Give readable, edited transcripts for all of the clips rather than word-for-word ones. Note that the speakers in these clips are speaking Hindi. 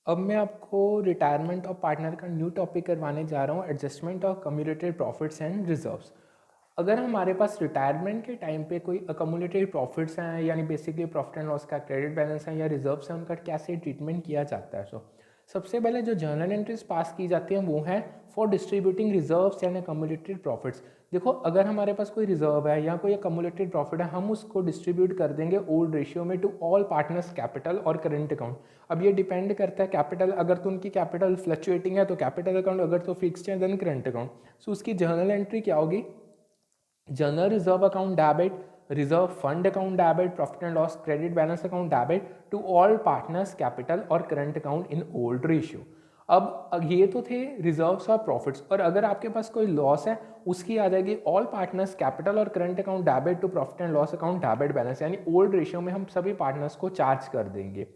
अब मैं आपको रिटायरमेंट ऑफ पार्टनर का न्यू टॉपिक करवाने जा रहा हूँ, adjustment of accumulated profits and reserves. अगर हमारे पास रिटायरमेंट के टाइम पे कोई अकमुलेटेड प्रॉफिट्स हैं, यानी बेसिकली प्रॉफिट एंड लॉस का क्रेडिट बैलेंस है या रिजर्व्स हैं, उनका कैसे ट्रीटमेंट किया जाता है। सबसे पहले जो जर्नल एंट्रीज पास की जाती हैं वो हैं for distributing reserves and accumulated profits. देखो, अगर हमारे पास कोई रिजर्व है या कोई अकमुलेटेड प्रॉफिट है, हम उसको डिस्ट्रीब्यूट कर देंगे ओल्ड रेशियो में टू ऑल पार्टनर्स कैपिटल और करेंट अकाउंट। अब ये डिपेंड करता है कैपिटल, अगर तो उनकी कैपिटल फ्लक्चुएटिंग है तो कैपिटल अकाउंट, अगर तो फिक्स्ड है देन करेंट अकाउंट। सो उसकी जर्नल एंट्री क्या होगी? General reserve account debit, reserve fund account debit, profit and loss credit balance account debit to all partners capital और current account in old ratio. अब ये तो थे रिजर्व्स और प्रॉफिट्स, और अगर आपके पास कोई लॉस है उसकी आ जाएगी ऑल पार्टनर्स कैपिटल और current account debit to profit and loss account debit balance, यानी ओल्ड रेशियो में हम सभी पार्टनर्स को चार्ज कर देंगे।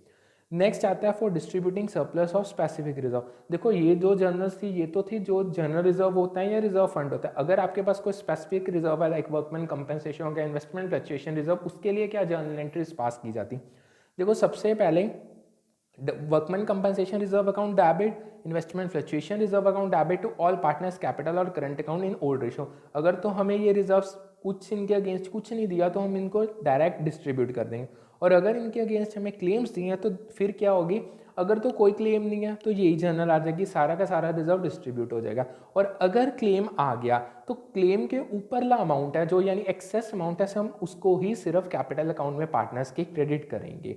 नेक्स्ट आता है for distributing surplus of specific reserve. देखो, ये जो जर्नल्स थी ये तो थी जो जनरल रिजर्व होता है या रिजर्व फंड होता है। अगर आपके पास कोई स्पेसिफिक रिजर्व है लाइक वर्कमैन कंपनसेशन हो गया, इन्वेस्टमेंट फ्लक्चुएशन रिजर्व, उसके लिए क्या जर्नल एंट्रीज पास की जाती? देखो, सबसे पहले workman compensation reserve account debit, investment fluctuation reserve account debit to all partners capital और current account in old ratio. अगर तो हमें ये रिजर्व्स कुछ इनके अगेंस्ट कुछ नहीं दिया तो हम इनको डायरेक्ट डिस्ट्रीब्यूट कर देंगे, और अगर इनके अगेंस्ट हमें क्लेम्स दिए हैं तो फिर क्या होगी? अगर तो कोई क्लेम नहीं है तो यही जर्नल आ जाएगी, सारा का सारा रिजर्व डिस्ट्रीब्यूट हो जाएगा। और अगर क्लेम आ गया तो क्लेम के ऊपरला अमाउंट है जो यानी एक्सेस अमाउंट है, हम उसको ही सिर्फ कैपिटल अकाउंट में पार्टनर्स के क्रेडिट करेंगे।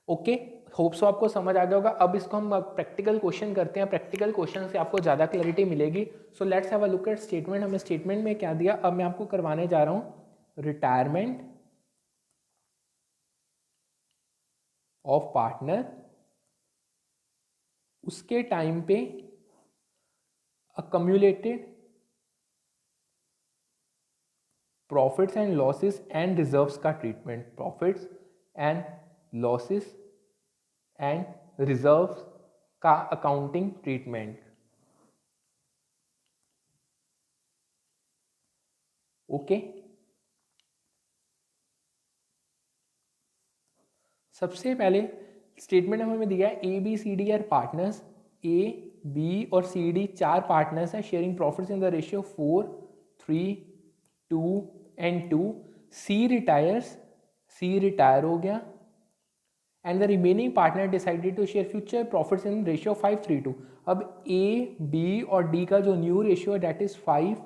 ओके, होप सो आपको समझ आ गया होगा। अब इसको हम प्रैक्टिकल क्वेश्चन करते हैं, प्रैक्टिकल क्वेश्चन से आपको ज़्यादा क्लैरिटी मिलेगी। So let's have a look at statement. हमें स्टेटमेंट में क्या दिया, अब मैं आपको करवाने जा रहा हूँ रिटायरमेंट ऑफ पार्टनर। उसके टाइम पे accumulated profits and losses and reserves का treatment, profits and losses and reserves का अकाउंटिंग ट्रीटमेंट। ओके, सबसे पहले स्टेटमेंट हमें दिया है A B C D are partners. A B और सी डी चार पार्टनर्स हैं sharing profits in the ratio 4, 3, 2 and 2। C retires, C retire हो गया, and the remaining partner decided to share future profits in ratio 5:3:2। अब ए बी और डी का जो न्यू रेशियो है that is 5,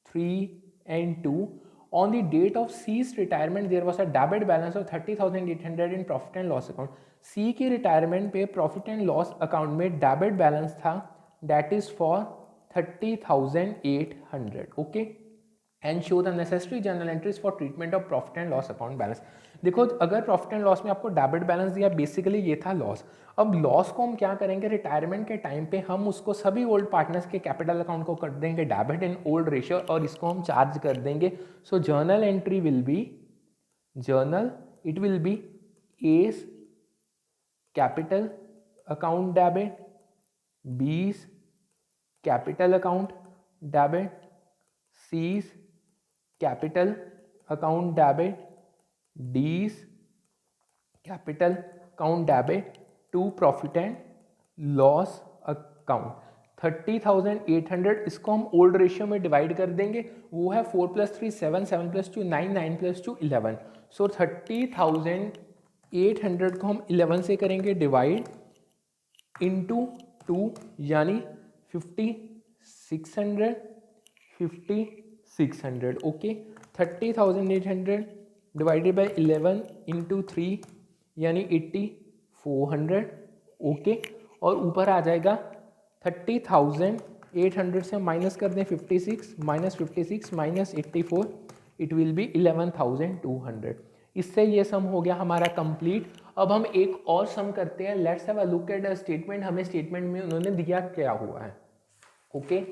3 and 2। On the date of C's retirement, there was a debit balance of 30,800 in profit and loss account. C की रिटायरमेंट पे प्रॉफिट एंड लॉस अकाउंट में डेबिट बैलेंस था that is for 30,800। Okay, and show the necessary journal entries for treatment of profit and loss account balance. देखो, अगर प्रॉफिट एंड लॉस में आपको डेबिट बैलेंस दिया, बेसिकली ये था लॉस। अब लॉस को हम क्या करेंगे, रिटायरमेंट के टाइम पे हम उसको सभी ओल्ड पार्टनर्स के कैपिटल अकाउंट को कर देंगे डेबिट इन ओल्ड रेशियो, और इसको हम चार्ज कर देंगे। So journal entry will be, journal it will be A's capital account debit, B's capital account debit, C's capital account debit, D's capital account debit to profit and loss account. 30,800 इसको हम ओल्ड रेशियो में डिवाइड कर देंगे, वो है 4 + 3 7, 7 + 2 9, 9 + 2 11। सो 30,800 को हम 11 से करेंगे डिवाइड इंटू 2, यानी 5,600, 5,600। ओके, 30,800 डिवाइडेड बाई 11 इंटू 3 यानी 8,400। ओके, और ऊपर आ जाएगा 30,800 से माइनस कर दें 56, -56 -84, इट विल बी 11,200। इससे ये सम हो गया हमारा कंप्लीट। अब हम एक और सम करते हैं, let's have a look at the statement. हमें स्टेटमेंट में उन्होंने दिया क्या हुआ है। ओके,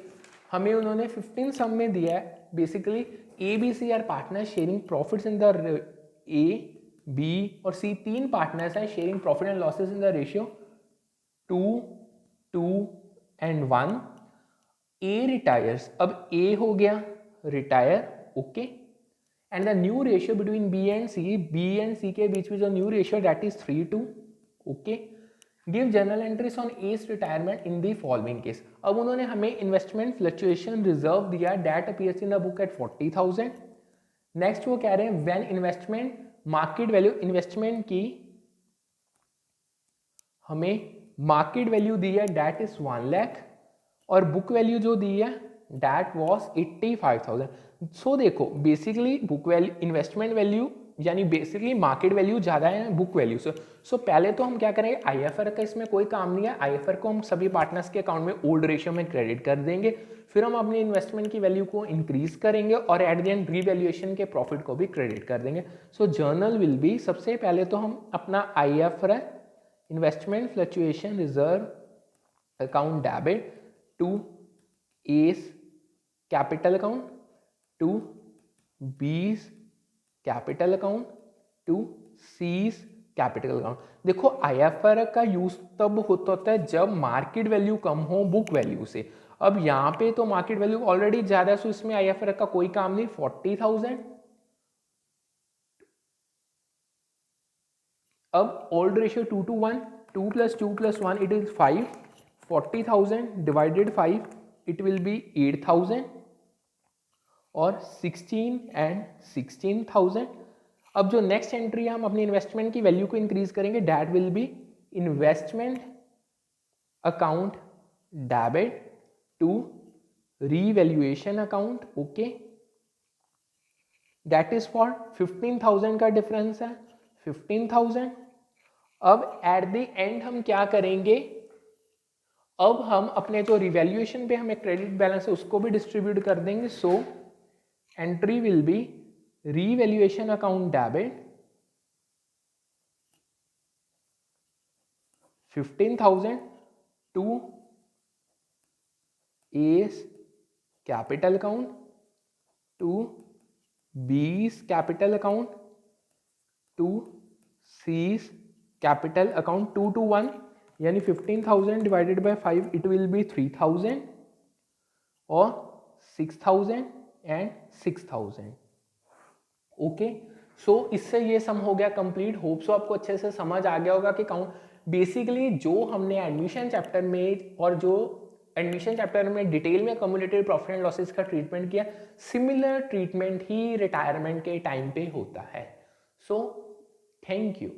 हमें उन्होंने 15 सम में दिया है। Basically A B C are partner sharing profits in the A B और सी तीन पार्टनर्स हैं sharing profit and losses in the ratio 2, 2 and 1। A retires, अब ए हो गया retire. Okay, and the new ratio between B and C, B and C के बीच में जो new ratio that is 3:2। Okay, give journal entries on A's retirement in the following case. अब उन्होंने हमें इन्वेस्टमेंट फ्लक्चुएशन रिजर्व दिया, that appears in the book at 40,000। Next वो कह रहे हैं when investment market value, investment की हमें मार्केट वैल्यू दी है डेट इज 1 लाख और बुक वैल्यू जो दी है डेट वॉज 85,000। सो देखो basically book value, investment value यानी बेसिकली मार्केट वैल्यू ज़्यादा है बुक वैल्यू से। सो पहले तो हम क्या करेंगे, आईएफआर का इसमें कोई काम नहीं है, आईएफआर को हम सभी पार्टनर्स के अकाउंट में ओल्ड रेशियो में क्रेडिट कर देंगे, फिर हम अपनी इन्वेस्टमेंट की वैल्यू को इंक्रीज करेंगे और एट द एंड रीवैल्यूएशन के प्रॉफिट को भी क्रेडिट कर देंगे। सो जर्नल विल बी, सबसे पहले तो हम अपना IFR investment fluctuation reserve account debit to A's capital account to B's capital account to C's capital account. देखो आईएफआर का यूज तब होता है जब मार्केट वैल्यू कम हो बुक वैल्यू से। अब यहाँ पे तो मार्केट वैल्यू ऑलरेडी ज्यादा है, सो इसमें आईएफआर का कोई काम नहीं। 40,000, अब old ratio 2 to 1, 2 + 2 + 1 it is 5, 40,000 divided 5 it will B 8,000 और 16 एंड 16,000। अब जो नेक्स्ट एंट्री है हम अपनी इन्वेस्टमेंट की वैल्यू को इंक्रीज करेंगे, that will be investment account debit to revaluation account, okay, that is for 15,000 का डिफरेंस है 15,000। अब एट द एंड हम क्या करेंगे, अब हम अपने जो रिवैल्यूएशन पे हमें क्रेडिट बैलेंस है उसको भी डिस्ट्रीब्यूट कर देंगे। So entry will B revaluation account debit 15,000 to A's capital account to B's capital account to C's capital account 2 to 1 यानी 15,000 divided by 5 it will B 3,000 और 6,000 एंड 6,000। ओके, सो इससे ये सम हो गया कंप्लीट। होप सो आपको अच्छे से समझ आ गया होगा कि काउंट बेसिकली जो हमने एडमिशन चैप्टर में और जो एडमिशन चैप्टर में डिटेल में कम्युलेटिव प्रॉफिट एंड लॉसेस का ट्रीटमेंट किया, सिमिलर ट्रीटमेंट ही रिटायरमेंट के टाइम पे होता है। So thank you.